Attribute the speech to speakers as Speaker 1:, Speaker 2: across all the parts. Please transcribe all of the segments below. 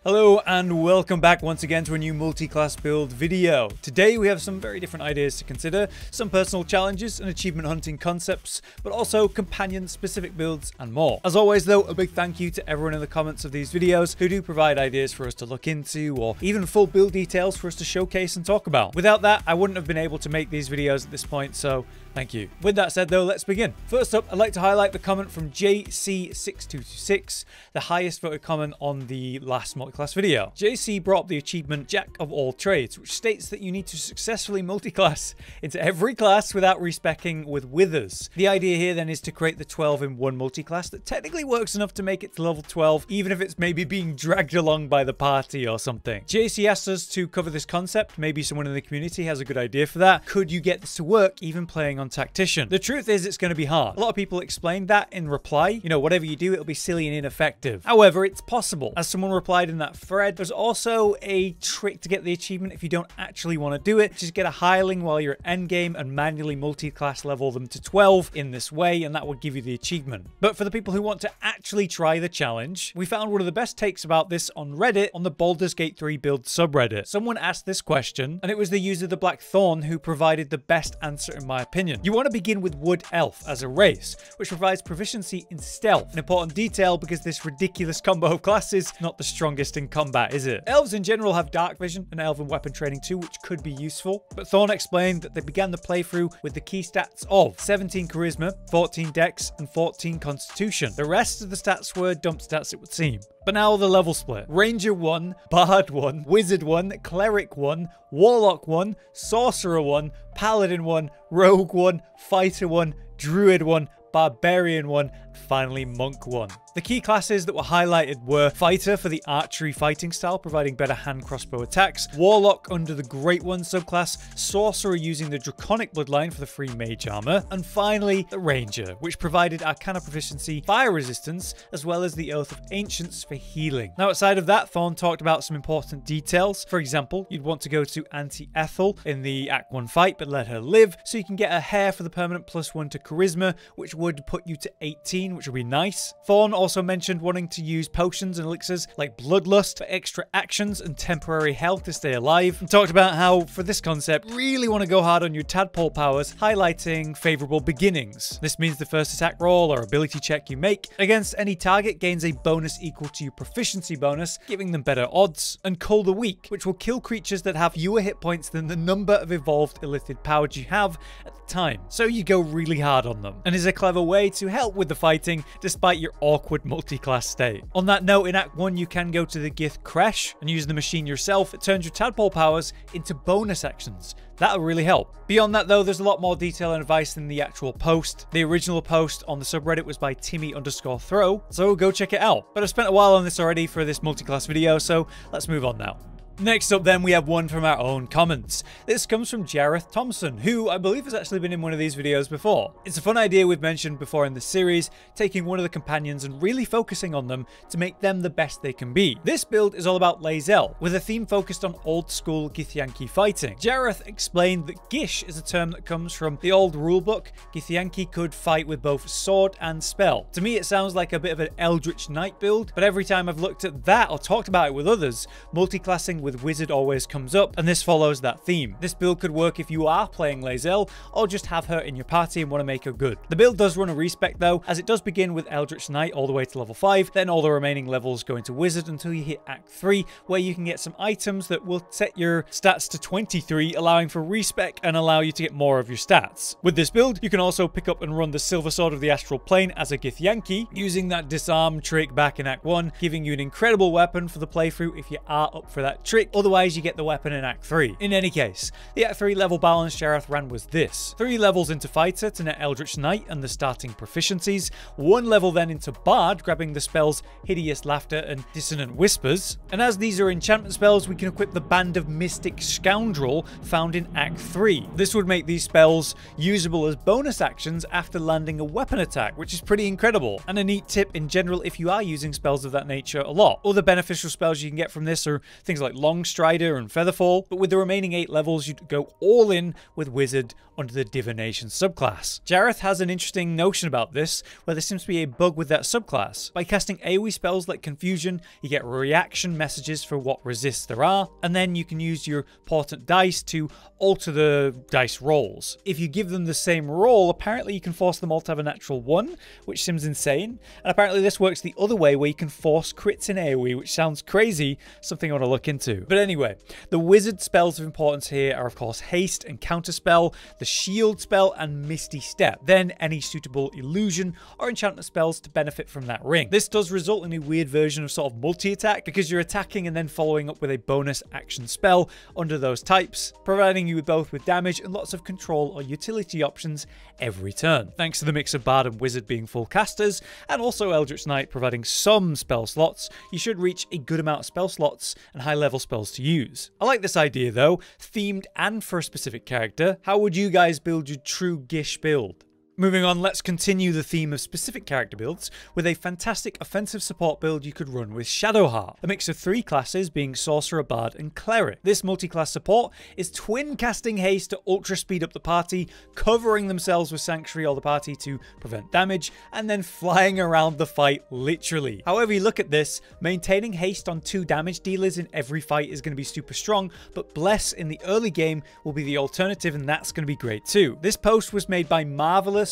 Speaker 1: Hello and welcome back once again to a new multi-class build video. Today we have some very different ideas to consider, some personal challenges and achievement hunting concepts, but also companion specific builds and more. As always though, a big thank you to everyone in the comments of these videos who do provide ideas for us to look into or even full build details for us to showcase and talk about. Without that, I wouldn't have been able to make these videos at this point, so thank you. With that said though, let's begin. First up, I'd like to highlight the comment from JC6226, the highest voted comment on the last multi-class video. JC brought up the achievement Jack of all trades, which states that you need to successfully multi-class into every class without respeccing with withers. The idea here then is to create the 12 in one multi-class that technically works enough to make it to level 12, even if it's maybe being dragged along by the party or something. JC asked us to cover this concept. Maybe someone in the community has a good idea for that. Could you get this to work even playing on Tactician? The truth is it's going to be hard. A lot of people explained that in reply. You know, whatever you do, it'll be silly and ineffective. However, it's possible. As someone replied in that thread, there's also a trick to get the achievement if you don't actually want to do it. Just get a hireling while you're at endgame and manually multi-class level them to 12 in this way, and that will give you the achievement. But for the people who want to actually try the challenge, we found one of the best takes about this on Reddit on the Baldurs Gate 3 build subreddit. Someone asked this question, and it was the user The Black Thorn who provided the best answer in my opinion. You want to begin with Wood Elf as a race, which provides proficiency in stealth, an important detail because this ridiculous combo of classes is not the strongest in combat, is it? Elves in general have dark vision and elven weapon training too, which could be useful, but Thorn explained that they began the playthrough with the key stats of 17 charisma, 14 dex, and 14 constitution. The rest of the stats were dump stats, it would seem. But now the level split. Ranger 1, Bard 1, Wizard 1, Cleric 1, Warlock 1, Sorcerer 1, Paladin 1, Rogue 1, Fighter 1, Druid 1, Barbarian 1, and finally Monk 1. The key classes that were highlighted were Fighter for the archery fighting style, providing better hand crossbow attacks, Warlock under the Great One subclass, Sorcerer using the Draconic bloodline for the free Mage armor, and finally the Ranger, which provided Arcana proficiency, fire resistance, as well as the Oath of Ancients for healing. Now outside of that, Thorn talked about some important details. For example, you'd want to go to Auntie Ethel in the Act 1 fight, but let her live, so you can get a hair for the permanent +1 to charisma, which would put you to 18, which would be nice. Thorn also mentioned wanting to use potions and elixirs like Bloodlust for extra actions and temporary health to stay alive, and talked about how, for this concept, really want to go hard on your tadpole powers, highlighting favorable beginnings. This means the first attack roll or ability check you make against any target gains a bonus equal to your proficiency bonus, giving them better odds, and Cull the Weak, which will kill creatures that have fewer hit points than the number of evolved illithid powers you have at the time. So you go really hard on them, and is a clever way to help with the fighting despite your awkward multi-class state. On that note, in Act 1 you can go to the Githyanki and use the machine yourself. It turns your tadpole powers into bonus actions. That'll really help. Beyond that though, there's a lot more detail and advice in the actual post. The original post on the subreddit was by Timmy_throw, so go check it out. But I've spent a while on this already for this multi-class video, so let's move on now. Next up then, we have one from our own comments. This comes from Jareth Thompson, who I believe has actually been in one of these videos before. It's a fun idea we've mentioned before in the series, taking one of the companions and really focusing on them to make them the best they can be. This build is all about Lae'zel, with a theme focused on old school Githyanki fighting. Jareth explained that Gish is a term that comes from the old rulebook. Githyanki could fight with both sword and spell. To me it sounds like a bit of an Eldritch Knight build, but every time I've looked at that or talked about it with others, multiclassing with Wizard always comes up, and this follows that theme. This build could work if you are playing Lae'zel, or just have her in your party and want to make her good. The build does run a respec though, as it does begin with Eldritch Knight all the way to level 5, then all the remaining levels go into Wizard until you hit Act 3, where you can get some items that will set your stats to 23, allowing for respec and allow you to get more of your stats. With this build, you can also pick up and run the Silver Sword of the Astral Plane as a Githyanki, using that disarm trick back in Act 1, giving you an incredible weapon for the playthrough if you are up for that trick. Otherwise, you get the weapon in Act 3. In any case, the Act 3 level balance Jareth ran was this: 3 levels into Fighter to net Eldritch Knight and the starting proficiencies, 1 level then into Bard, grabbing the spells Hideous Laughter and Dissonant Whispers, and as these are enchantment spells, we can equip the Band of Mystic Scoundrel found in Act 3. This would make these spells usable as bonus actions after landing a weapon attack, which is pretty incredible, and a neat tip in general if you are using spells of that nature a lot. Other beneficial spells you can get from this are things like Longstrider and Featherfall, but with the remaining 8 levels you'd go all in with Wizard under the Divination subclass. Jareth has an interesting notion about this, where there seems to be a bug with that subclass. By casting AoE spells like Confusion, you get reaction messages for what resists there are, and then you can use your portent dice to alter the dice rolls. If you give them the same roll, apparently you can force them all to have a natural 1, which seems insane, and apparently this works the other way where you can force crits in AoE, which sounds crazy, something I want to look into. But anyway, the wizard spells of importance here are of course Haste and Counterspell, the Shield spell, and Misty Step. Then any suitable illusion or enchantment spells to benefit from that ring. This does result in a weird version of sort of multi-attack, because you're attacking and then following up with a bonus action spell under those types, providing you with both with damage and lots of control or utility options every turn. Thanks to the mix of Bard and Wizard being full casters, and also Eldritch Knight providing some spell slots, you should reach a good amount of spell slots and high level spells to use. I like this idea though, themed and for a specific character. How would you guys build your true Gish build? Moving on, let's continue the theme of specific character builds with a fantastic offensive support build you could run with Shadowheart, a mix of 3 classes being Sorcerer, Bard, and Cleric. This multi-class support is twin casting haste to ultra speed up the party, covering themselves with Sanctuary or the party to prevent damage, and then flying around the fight literally. However you look at this, maintaining haste on 2 damage dealers in every fight is going to be super strong, but Bless in the early game will be the alternative, and that's going to be great too. This post was made by Marvelous_choice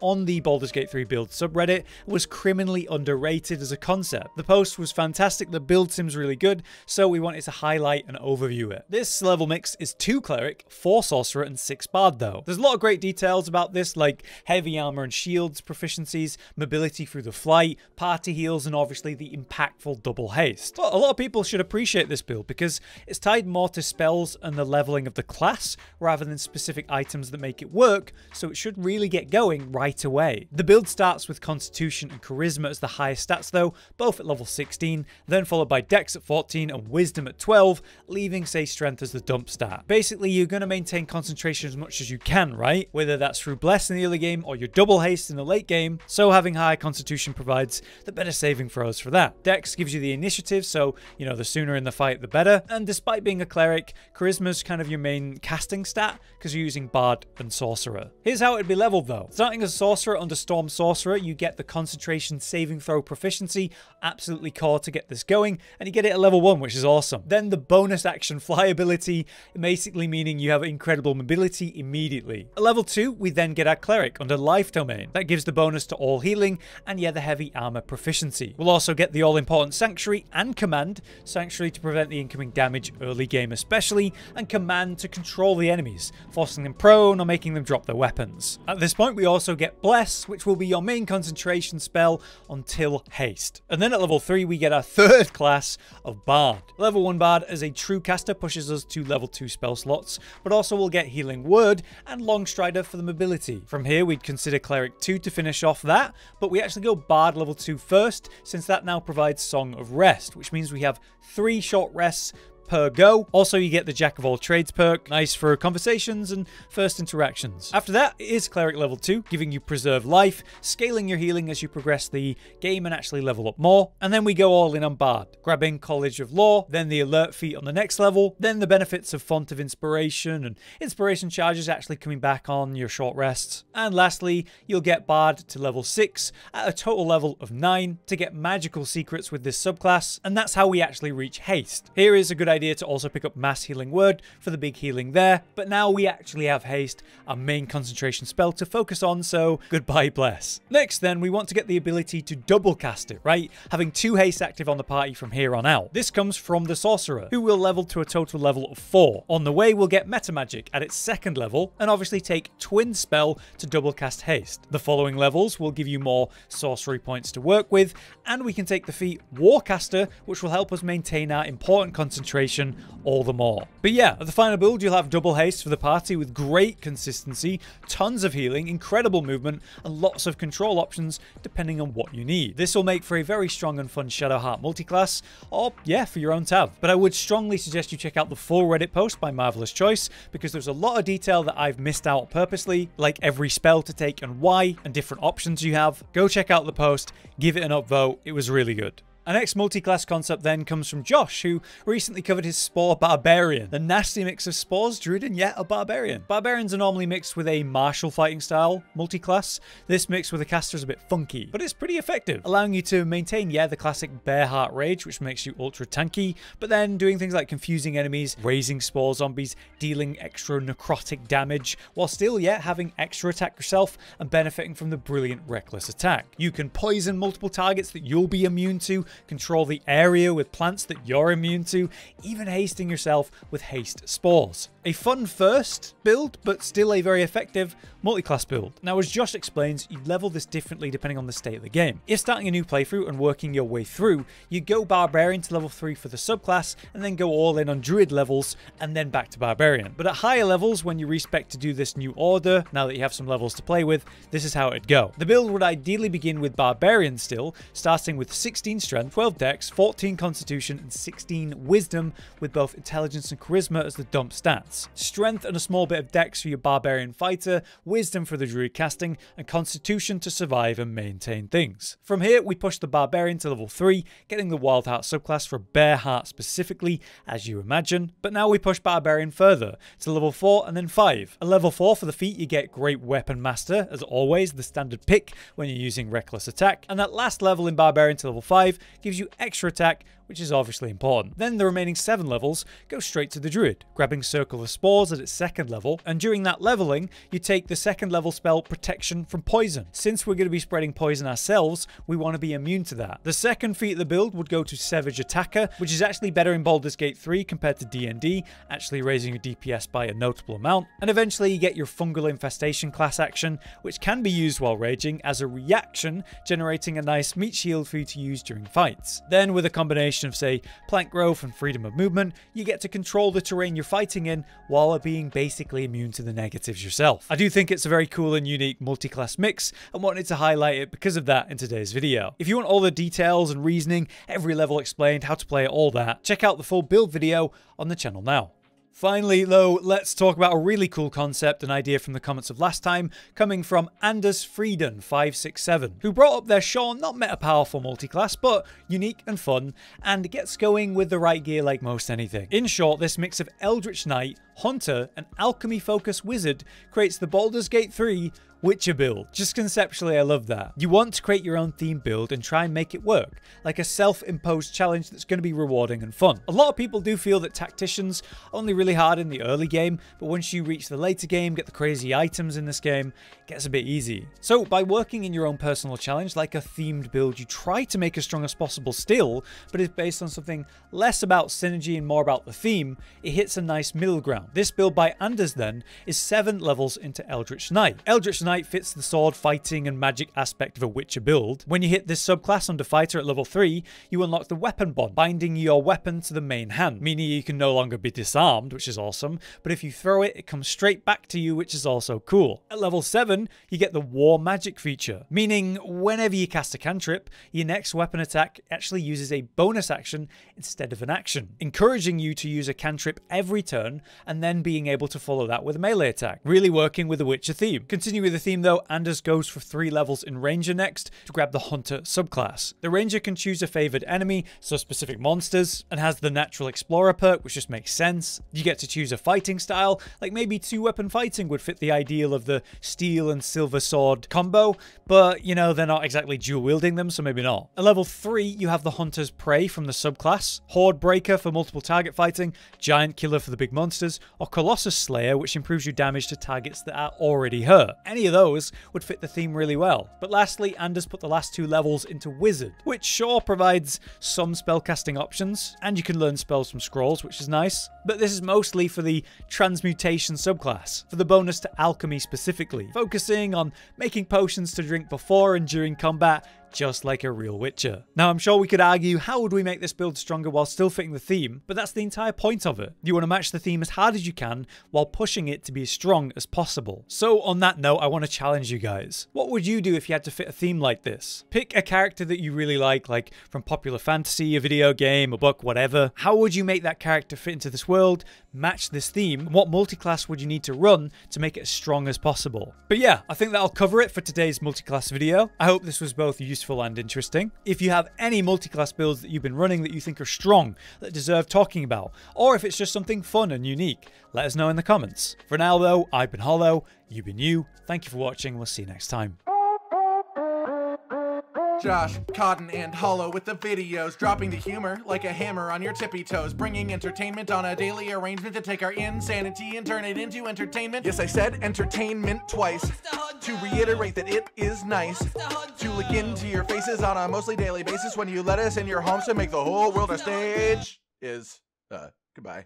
Speaker 1: on the Baldurs Gate 3 build subreddit, was criminally underrated as a concept. The post was fantastic, the build seems really good, so we wanted to highlight and overview it. This level mix is 2 Cleric, 4 Sorcerer, and 6 Bard though. There's a lot of great details about this, like heavy armor and shields proficiencies, mobility through the flight, party heals, and obviously the impactful double haste. But a lot of people should appreciate this build because it's tied more to spells and the leveling of the class rather than specific items that make it work, so it should really get going right away. The build starts with Constitution and Charisma as the highest stats though, both at level 16, then followed by Dex at 14 and Wisdom at 12, leaving say Strength as the dump stat. Basically, you're going to maintain concentration as much as you can, right? Whether that's through Bless in the early game or your double haste in the late game, so having high Constitution provides the better saving throws for that. Dex gives you the initiative, so you know the sooner in the fight the better, and despite being a Cleric, Charisma's kind of your main casting stat because you're using Bard and Sorcerer. Here's how it'd be leveled though. Starting as Sorcerer under Storm Sorcerer, you get the concentration saving throw proficiency, absolutely core to get this going, and you get it at level 1, which is awesome. Then the bonus action fly ability, basically meaning you have incredible mobility immediately. At level 2, we then get our Cleric under Life Domain. That gives the bonus to all healing, and yeah, the heavy armor proficiency. We'll also get the all-important Sanctuary and Command. Sanctuary to prevent the incoming damage early game especially, and Command to control the enemies, forcing them prone or making them drop their weapons. At this point, we also get Bless, which will be your main concentration spell until Haste. And then at level 3, we get our 3rd class of Bard. Level 1 Bard as a true caster pushes us to level 2 spell slots, but also we'll get Healing Word and Longstrider for the mobility. From here, we'd consider Cleric 2 to finish off that, but we actually go Bard level 2 first, since that now provides Song of Rest, which means we have 3 short rests per go. Also, you get the Jack of all trades perk, nice for conversations and first interactions. After that, it is Cleric level 2, giving you Preserve Life, scaling your healing as you progress the game and actually level up more. And then we go all in on Bard, grabbing College of Law, then the Alert feat on the next level, then the benefits of Font of Inspiration and Inspiration charges actually coming back on your short rests. And lastly, you'll get Bard to level 6 at a total level of 9 to get magical secrets with this subclass, and that's how we actually reach Haste. Here is a good idea to also pick up Mass Healing Word for the big healing there, but now we actually have Haste, our main concentration spell to focus on, so goodbye Bless. Next then, we want to get the ability to double cast it, right? Having 2 Haste active on the party from here on out. This comes from the Sorcerer, who will level to a total level of 4. On the way, we'll get Meta Magic at its 2nd level, and obviously take Twin Spell to double cast Haste. The following levels will give you more sorcery points to work with, and we can take the feat Warcaster, which will help us maintain our important concentration all the more. But yeah, at the final build, you'll have double haste for the party with great consistency, tons of healing, incredible movement, and lots of control options depending on what you need. This will make for a very strong and fun Shadowheart multiclass, or yeah, for your own tab. But I would strongly suggest you check out the full Reddit post by Marvelous Choice, because there's a lot of detail that I've missed out purposely, like every spell to take and why, and different options you have. Go check out the post, give it an upvote, it was really good. Our next multi-class concept then comes from Josh, who recently covered his Spore-Barbarian, the nasty mix of Spores, Druid, and yet a Barbarian. Barbarians are normally mixed with a martial fighting style multi-class. This mix with a caster is a bit funky, but it's pretty effective, allowing you to maintain, the classic bare heart rage, which makes you ultra tanky, but then doing things like confusing enemies, raising spore zombies, dealing extra necrotic damage, while still, having extra attack yourself and benefiting from the brilliant reckless attack. You can poison multiple targets that you'll be immune to, control the area with plants that you're immune to, even hasting yourself with haste spores. A fun first build, but still a very effective multi-class build. Now, as Josh explains, you level this differently depending on the state of the game. If starting a new playthrough and working your way through, you go Barbarian to level 3 for the subclass, and then go all in on Druid levels, and then back to Barbarian. But at higher levels, when you respec to do this new order, now that you have some levels to play with, this is how it'd go. The build would ideally begin with Barbarian still, starting with 16 Strength, 12 Dex, 14 Constitution, and 16 Wisdom, with both Intelligence and Charisma as the dump stats. Strength and a small bit of Dex for your Barbarian fighter, Wisdom for the Druid casting, and Constitution to survive and maintain things. From here, we push the Barbarian to level 3, getting the Wild Heart subclass for Bare Heart specifically, as you imagine. But now we push Barbarian further, to level 4 and then 5. At level 4 for the feat, you get Great Weapon Master, as always, the standard pick when you're using Reckless Attack. And that last level in Barbarian to level 5 gives you extra attack, which is obviously important. Then the remaining 7 levels go straight to the Druid, grabbing Circle of Spores at its 2nd level, and during that leveling, you take the 2nd level spell Protection from Poison. Since we're going to be spreading poison ourselves, we want to be immune to that. The 2nd feat of the build would go to Savage Attacker, which is actually better in Baldurs Gate 3 compared to D&D, actually raising your DPS by a notable amount. And eventually you get your Fungal Infestation class action, which can be used while raging as a reaction, generating a nice meat shield for you to use during fights. Then with a combination of, say, Plant Growth and Freedom of Movement, you get to control the terrain you're fighting in while being basically immune to the negatives yourself. I do think it's a very cool and unique multi-class mix, and wanted to highlight it because of that in today's video. If you want all the details and reasoning, every level explained, how to play it, all that, check out the full build video on the channel now. Finally, though, let's talk about a really cool concept, an idea from the comments of last time, coming from Anders Frieden 567, who brought up their sure not meta powerful multi-class, but unique and fun, and gets going with the right gear like most anything. In short, this mix of Eldritch Knight, Hunter, and alchemy-focused wizard creates the Baldurs Gate 3 Witcher build. Just conceptually, I love that. You want to create your own theme build and try and make it work, like a self-imposed challenge that's going to be rewarding and fun. A lot of people do feel that tacticians are only really hard in the early game, but once you reach the later game, get the crazy items in this game, it gets a bit easy. So by working in your own personal challenge, like a themed build, you try to make as strong as possible still, but it's based on something less about synergy and more about the theme, it hits a nice middle ground. This build by Anders then is 7 levels into Eldritch Knight. Eldritch Knight fits the sword fighting and magic aspect of a Witcher build. When you hit this subclass under fighter at level 3, you unlock the weapon bond, binding your weapon to the main hand, meaning you can no longer be disarmed, which is awesome, but if you throw it, it comes straight back to you, which is also cool. At level 7, you get the war magic feature, meaning whenever you cast a cantrip, your next weapon attack actually uses a bonus action instead of an action, encouraging you to use a cantrip every turn and then being able to follow that with a melee attack, really working with the Witcher theme. Continue with the theme though, Anders goes for 3 levels in Ranger next to grab the Hunter subclass. The Ranger can choose a favored enemy, so specific monsters, and has the Natural Explorer perk, which just makes sense. You get to choose a fighting style, like maybe 2-weapon fighting would fit the ideal of the steel and silver sword combo, but you know, they're not exactly dual wielding them, so maybe not. At level 3, you have the Hunter's Prey from the subclass, Horde Breaker for multiple target fighting, Giant Killer for the big monsters, or Colossus Slayer, which improves your damage to targets that are already hurt. Any of those would fit the theme really well. But lastly, Anders put the last 2 levels into Wizard, which sure provides some spellcasting options, and you can learn spells from scrolls, which is nice. But this is mostly for the Transmutation subclass, for the bonus to Alchemy specifically, focusing on making potions to drink before and during combat, just like a real Witcher. Now, I'm sure we could argue, how would we make this build stronger while still fitting the theme? But that's the entire point of it. You want to match the theme as hard as you can while pushing it to be as strong as possible. So on that note, I want to challenge you guys. What would you do if you had to fit a theme like this? Pick a character that you really like from popular fantasy, a video game, a book, whatever. How would you make that character fit into this world, match this theme? What multiclass would you need to run to make it as strong as possible? But yeah, I think that'll cover it for today's multiclass video. I hope this was both useful useful and interesting. If you have any multi-class builds that you've been running that you think are strong, that deserve talking about, or if it's just something fun and unique, let us know in the comments. For now though, I've been Hollow, you've been you, thank you for watching, we'll see you next time.
Speaker 2: Josh, Cotton, and Hollow with the videos, dropping the humor like a hammer on your tippy toes, bringing entertainment on a daily arrangement to take our insanity and turn it into entertainment. Yes, I said entertainment twice, to reiterate that it is nice to look into your faces on a mostly daily basis when you let us in your homes to make the whole world a stage. Goodbye.